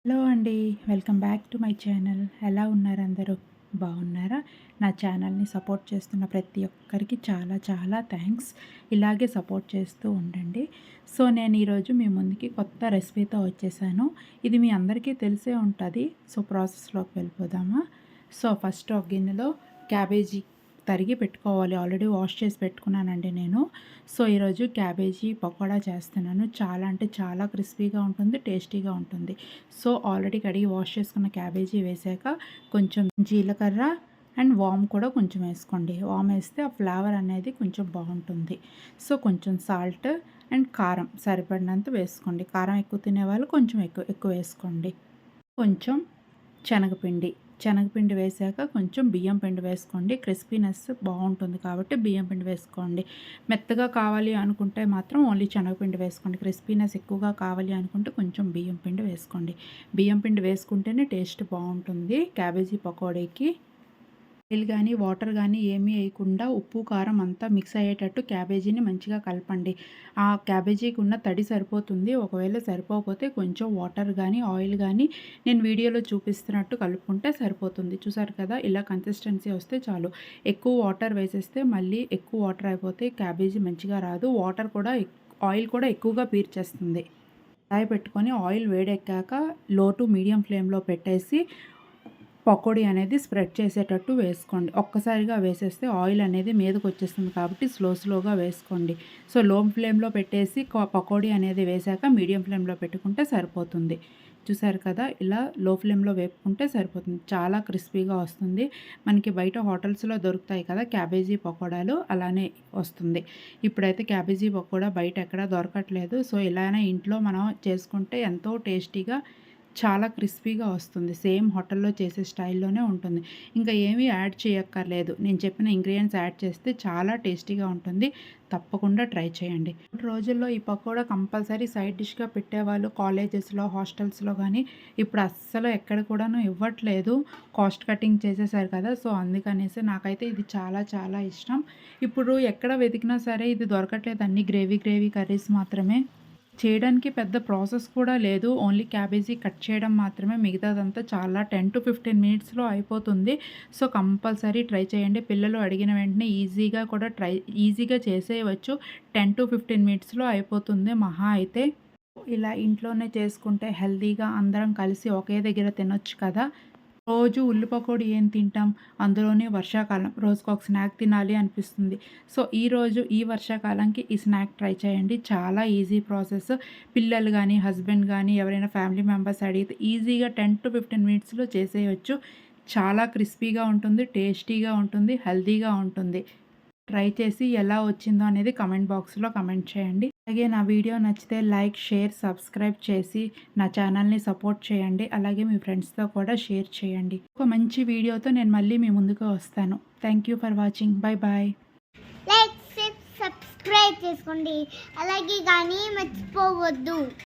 Hello అండి. Welcome back to my channel. ఎలా ఉన్నారు అందరూ? బాగున్నారా? నా ఛానల్‌ని సపోర్ట్ చేస్తున్న ప్రతి ఒక్కరికి చాలా చాలా థ్యాంక్స్. ఇలాగే సపోర్ట్ చేస్తూ ఉండండి. సో, నేను ఈరోజు మీ ముందుకి కొత్త రెసిపీతో వచ్చేసాను. ఇది మీ అందరికీ తెలిసే ఉంటది. సో, ప్రాసెస్‌లోకి వెళ్ళిపోదామా? సో, ఫస్ట్ ఒక గిన్నెలో క్యాబేజీ తరిగి పెట్టుకోవాలి. ఆల్రెడీ వాష్ చేసి పెట్టుకున్నానండి నేను. సో, ఈరోజు క్యాబేజీ పకోడా చేస్తున్నాను. చాలా అంటే చాలా క్రిస్పీగా ఉంటుంది, టేస్టీగా ఉంటుంది. సో, ఆల్రెడీ కడిగి వాష్ చేసుకున్న క్యాబేజీ వేసాక కొంచెం జీలకర్ర అండ్ వామ్ కూడా కొంచెం వేసుకోండి. వామ్ వేస్తే ఆ ఫ్లేవర్ అనేది కొంచెం బాగుంటుంది. సో, కొంచెం సాల్ట్ అండ్ కారం సరిపడినంత వేసుకోండి. కారం ఎక్కువ తినేవాళ్ళు కొంచెం ఎక్కువ ఎక్కువ వేసుకోండి. కొంచెం శనగపిండి. శనగపిండి వేశాక కొంచెం బియ్యం పిండి వేసుకోండి. క్రిస్పీనెస్ బాగుంటుంది కాబట్టి బియ్యం పిండి వేసుకోండి. మెత్తగా కావాలి అనుకుంటే మాత్రం ఓన్లీ శనగపిండి వేసుకోండి. క్రిస్పీనెస్ ఎక్కువగా కావాలి అనుకుంటే కొంచెం బియ్యం పిండి వేసుకోండి. బియ్యం పిండి వేసుకుంటేనే టేస్ట్ బాగుంటుంది క్యాబేజీ పకోడీకి. ఆయిల్ కానీ వాటర్ కానీ ఏమీ వేయకుండా ఉప్పు కారం అంతా మిక్స్ అయ్యేటట్టు క్యాబేజీని మంచిగా కలపండి. ఆ క్యాబేజీకి ఉన్న తడి సరిపోతుంది. ఒకవేళ సరిపోకపోతే కొంచెం వాటర్ కానీ ఆయిల్ కానీ నేను వీడియోలో చూపిస్తున్నట్టు కలుపుకుంటే సరిపోతుంది. చూసారు కదా, ఇలా కన్సిస్టెన్సీ వస్తే చాలు. ఎక్కువ వాటర్ వేసేస్తే మళ్ళీ ఎక్కువ వాటర్ అయిపోతే క్యాబేజీ మంచిగా రాదు. వాటర్ కూడా ఆయిల్ కూడా ఎక్కువగా పీల్చేస్తుంది. కడాయి పెట్టుకొని ఆయిల్ వేడెక్కాక లో టు మీడియం ఫ్లేమ్లో పెట్టేసి పకోడీ అనేది స్ప్రెడ్ చేసేటట్టు వేసుకోండి. ఒక్కసారిగా వేసేస్తే ఆయిల్ అనేది మీదకి వచ్చేస్తుంది కాబట్టి స్లోగా వేసుకోండి. సో, లో ఫ్లేమ్లో పెట్టేసి పకోడీ అనేది వేశాక మీడియం ఫ్లేమ్లో పెట్టుకుంటే సరిపోతుంది. చూసారు కదా, ఇలా లో ఫ్లేమ్లో వేపుకుంటే సరిపోతుంది. చాలా క్రిస్పీగా వస్తుంది. మనకి బయట హోటల్స్లో దొరుకుతాయి కదా క్యాబేజీ పకోడాలు, అలానే వస్తుంది. ఇప్పుడైతే క్యాబేజీ పకోడా బయట ఎక్కడా దొరకట్లేదు. సో, ఇలానే ఇంట్లో మనం చేసుకుంటే ఎంతో టేస్టీగా చాలా క్రిస్పీగా వస్తుంది. సేమ్ హోటల్లో చేసే స్టైల్లోనే ఉంటుంది. ఇంకా ఏమీ యాడ్ చేయక్కర్లేదు. నేను చెప్పిన ఇంగ్రీడియంట్స్ యాడ్ చేస్తే చాలా టేస్టీగా ఉంటుంది. తప్పకుండా ట్రై చేయండి. రోజుల్లో ఈ పకోడా కంపల్సరీ సైడ్ డిష్గా పెట్టేవాళ్ళు కాలేజెస్లో, హాస్టల్స్లో కానీ ఇప్పుడు అస్సలు ఎక్కడ కూడాను ఇవ్వట్లేదు. కాస్ట్ కటింగ్ చేసేసారు కదా, సో అందుకనేసి నాకైతే ఇది చాలా చాలా ఇష్టం. ఇప్పుడు ఎక్కడ వెతికినా సరే ఇది దొరకట్లేదు. అన్ని గ్రేవీ కర్రీస్ మాత్రమే. చేయడానికి పెద్ద ప్రాసెస్ కూడా లేదు. ఓన్లీ క్యాబేజీ కట్ చేయడం మాత్రమే. మిగతాదంతా చాలా 10-15 మినిట్స్‌లో అయిపోతుంది. సో, కంపల్సరీ ట్రై చేయండి. పిల్లలు అడిగిన వెంటనే ఈజీగా చేసేయవచ్చు. 10-15 మినిట్స్‌లో అయిపోతుంది మహా అయితే. ఇలా ఇంట్లోనే చేసుకుంటే హెల్తీగా అందరం కలిసి ఒకే దగ్గర తినొచ్చు కదా. రోజు ఉల్లి పకోడీ ఏం తింటాం? అందులోని వర్షాకాలం. రోజుకొక స్నాక్ తినాలి అనిపిస్తుంది. సో, ఈ వర్షాకాలంకి ఈ స్నాక్ ట్రై చేయండి. చాలా ఈజీ ప్రాసెస్. పిల్లలు గానీ, హస్బెండ్ గానీ ఎవరైనా ఫ్యామిలీ మెంబర్స్ అడిగితే ఈజీగా 10-15 మినిట్స్‌లో చేసేయొచ్చు. చాలా క్రిస్పీగా ఉంటుంది, టేస్టీగా ఉంటుంది, హెల్తీగా ఉంటుంది. ట్రై చేసి ఎలా వచ్చిందో అనేది కామెంట్ బాక్స్‌లో కామెంట్ చేయండి. అలాగే నా వీడియో నచ్చితే లైక్, షేర్, సబ్స్క్రైబ్ చేసి నా ఛానల్‌ని సపోర్ట్ చేయండి. అలాగే మీ ఫ్రెండ్స్‌తో కూడా షేర్ చేయండి. ఒక మంచి వీడియోతో నేను మళ్ళీ మీ ముందుకు వస్తాను. Thank you for watching. Bye. Like, subscribe చేసుకోండి. అలాగే కానీ మర్చిపోవద్దు.